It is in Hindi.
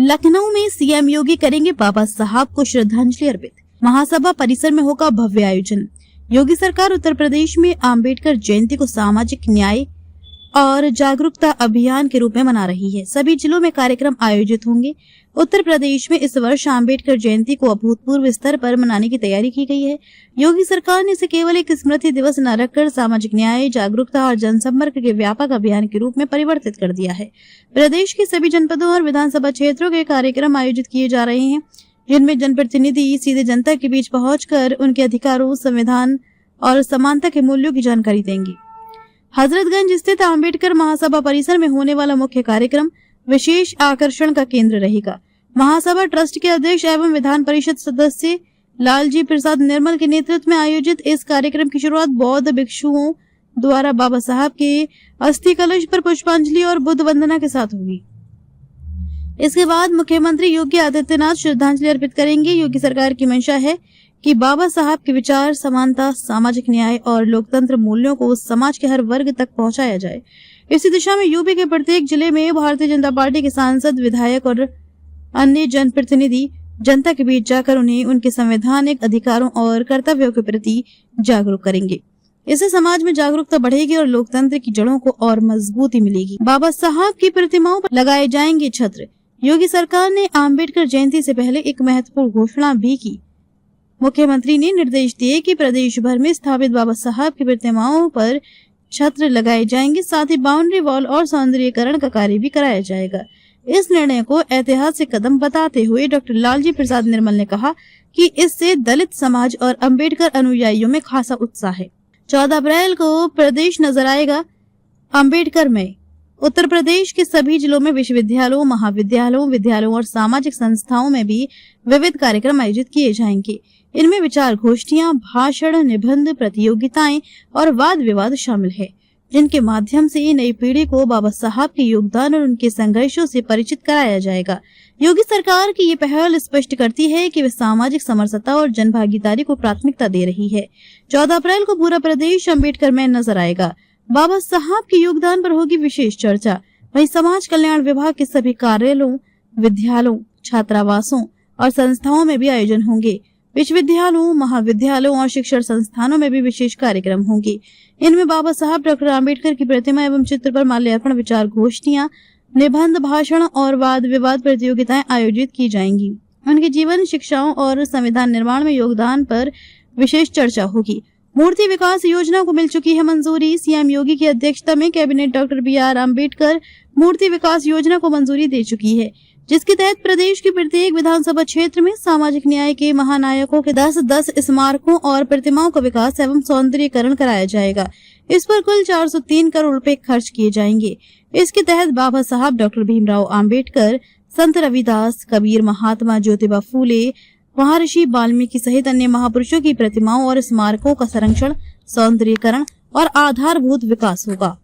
लखनऊ में सीएम योगी करेंगे बाबा साहब को श्रद्धांजलि अर्पित। महासभा परिसर में होगा भव्य आयोजन। योगी सरकार उत्तर प्रदेश में आम्बेडकर जयंती को सामाजिक न्याय और जागरूकता अभियान के रूप में मना रही है। सभी जिलों में कार्यक्रम आयोजित होंगे। उत्तर प्रदेश में इस वर्ष आम्बेडकर जयंती को अभूतपूर्व स्तर पर मनाने की तैयारी की गई है। योगी सरकार ने इसे केवल एक स्मृति दिवस न रखकर सामाजिक न्याय, जागरूकता और जनसंपर्क के व्यापक अभियान के रूप में परिवर्तित कर दिया है। प्रदेश के सभी जनपदों और विधानसभा क्षेत्रों के कार्यक्रम आयोजित किए जा रहे हैं, जिनमें जनप्रतिनिधि सीधे जनता के बीच पहुंचकर उनके अधिकारों, संविधान और समानता के मूल्यों की जानकारी देंगे। हजरतगंज स्थित आम्बेडकर महासभा परिसर में होने वाला मुख्य कार्यक्रम विशेष आकर्षण का केंद्र रहेगा। महासभा ट्रस्ट के अध्यक्ष एवं विधान परिषद सदस्य लालजी प्रसाद निर्मल के नेतृत्व में आयोजित इस कार्यक्रम की शुरुआत बौद्ध भिक्षुओं द्वारा बाबा साहब के अस्थि कलश पर पुष्पांजलि और बुद्ध वंदना के साथ होगी। इसके बाद मुख्यमंत्री योगी आदित्यनाथ श्रद्धांजलि अर्पित करेंगे। योगी सरकार की मंशा है कि बाबा साहब के विचार, समानता, सामाजिक न्याय और लोकतंत्र मूल्यों को समाज के हर वर्ग तक पहुंचाया जाए। इसी दिशा में यूपी के प्रत्येक जिले में भारतीय जनता पार्टी के सांसद, विधायक और अन्य जनप्रतिनिधि जनता के बीच जाकर उन्हें उनके संवैधानिक अधिकारों और कर्तव्यों के प्रति जागरूक करेंगे। इससे समाज में जागरूकता बढ़ेगी और लोकतंत्र की जड़ों को और मजबूती मिलेगी। बाबा साहब की प्रतिमाओं पर लगाए जाएंगे छत्र। योगी सरकार ने आम्बेडकर जयंती से पहले एक महत्वपूर्ण घोषणा भी की। मुख्यमंत्री ने निर्देश दिए कि प्रदेश भर में स्थापित बाबा साहब की प्रतिमाओं पर छत्र लगाए जाएंगे, साथ ही बाउंड्री वॉल और सौंदर्यीकरण का कार्य भी कराया जाएगा। इस निर्णय को ऐतिहासिक कदम बताते हुए डॉक्टर लालजी प्रसाद निर्मल ने कहा कि इससे दलित समाज और अम्बेडकर अनुयायियों में खासा उत्साह है। 14 अप्रैल को प्रदेश नजर आएगा अम्बेडकर में। उत्तर प्रदेश के सभी जिलों में विश्वविद्यालयों, महाविद्यालयों, विद्यालयों और सामाजिक संस्थाओं में भी विविध कार्यक्रम आयोजित किए जाएंगे। इनमें विचार गोष्ठियां, भाषण, निबंध प्रतियोगिताएं और वाद विवाद शामिल है, जिनके माध्यम से नई पीढ़ी को बाबा साहब के योगदान और उनके संघर्षों से परिचित कराया जाएगा। योगी सरकार की ये पहल स्पष्ट करती है कि वे सामाजिक समरसता और जनभागीदारी को प्राथमिकता दे रही है। 14 अप्रैल को पूरा प्रदेश अम्बेडकर में नजर आएगा। बाबा साहब के योगदान पर होगी विशेष चर्चा। वहीं समाज कल्याण विभाग के सभी कार्यालयों, विद्यालयों, छात्रावासों और संस्थाओं में भी आयोजन होंगे। विश्वविद्यालयों, महाविद्यालयों और शिक्षण संस्थानों में भी विशेष कार्यक्रम होंगे। इनमें बाबा साहब डॉक्टर आम्बेडकर की प्रतिमा एवं चित्र पर माल्यार्पण, विचार गोष्ठियां, निबंध, भाषण और वाद विवाद प्रतियोगिताएं आयोजित की जाएंगी। उनके जीवन, शिक्षाओं और संविधान निर्माण में योगदान पर विशेष चर्चा होगी। मूर्ति विकास योजना को मिल चुकी है मंजूरी। सीएम योगी की अध्यक्षता में कैबिनेट डॉक्टर BR अम्बेडकर मूर्ति विकास योजना को मंजूरी दे चुकी है, जिसके तहत प्रदेश के प्रत्येक विधानसभा क्षेत्र में सामाजिक न्याय के महानायकों के 10-10 स्मारकों और प्रतिमाओं का विकास एवं सौंदर्यीकरण कराया जाएगा। इस पर कुल 403 करोड़ रुपए खर्च किए जाएंगे। इसके तहत बाबा साहब, डॉक्टर भीमराव अम्बेडकर, संत रविदास, कबीर, महात्मा ज्योतिबा फूले, महर्षि वाल्मीकि सहित अन्य महापुरुषों की प्रतिमाओं और स्मारकों का संरक्षण, सौंदर्यीकरण और आधारभूत विकास होगा।